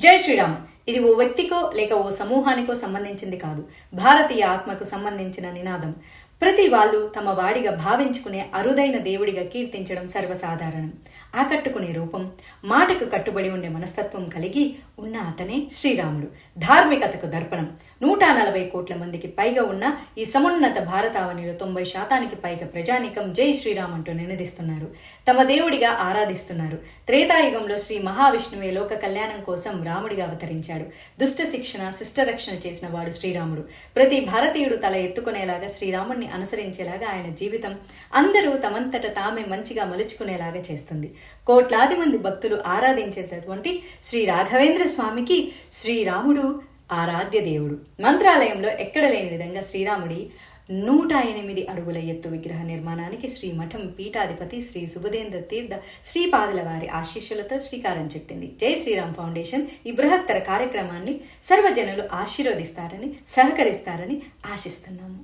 జై శ్రీరామ్. ఇది ఓ వ్యక్తికో లేక ఓ సమూహానికో సంబంధించింది కాదు. భారతీయ ఆత్మకు సంబంధించిన నినాదం. ప్రతి వాళ్ళు తమ వాడిగా భావించుకునే అరుదైన దేవుడిగా కీర్తించడం సర్వసాధారణం. ఆకట్టుకునే రూపం, మాటకు కట్టుబడి ఉండే మనస్తత్వం కలిగి ఉన్న అతనే శ్రీరాముడు. ధార్మికతకు దర్పణం. 140 కోట్ల మందికి పైగా ఉన్న ఈ సమున్నత భారతావనిలో 90% పైగా ప్రజానికం జై శ్రీరామ్ అంటూ నినదిస్తున్నారు. తమ దేవుడిగా ఆరాధిస్తున్నారు. త్రేతాయుగంలో శ్రీ మహావిష్ణువే లోక కళ్యాణం కోసం రాముడిగా అవతరించాడు. దుష్ట శిక్షణ, శిష్ట రక్షణ చేసిన వాడు శ్రీరాముడు. ప్రతి భారతీయుడు తల ఎత్తుకునేలాగా శ్రీరాముడిని అనుసరించేలాగా ఆయన జీవితం అందరూ తమంతట తామే మంచిగా మలుచుకునేలాగా చేస్తుంది. కోట్లాది మంది భక్తులు ఆరాధించేటటువంటి శ్రీ రాఘవేంద్ర స్వామికి శ్రీరాముడు ఆరాధ్య దేవుడు. మంత్రాలయంలో ఎక్కడ లేని విధంగా శ్రీరాముడి 108 అడుగుల ఎత్తు విగ్రహ నిర్మాణానికి శ్రీమఠం పీఠాధిపతి శ్రీ సుబుధేంద్ర తీర్థ శ్రీపాదుల వారి ఆశీస్సులతో శ్రీకారం చుట్టింది. జై శ్రీరామ్ ఫౌండేషన్ ఈ బృహత్తర కార్యక్రమాన్ని సర్వజనులు ఆశీర్వదిస్తారని, సహకరిస్తారని ఆశిస్తున్నాము.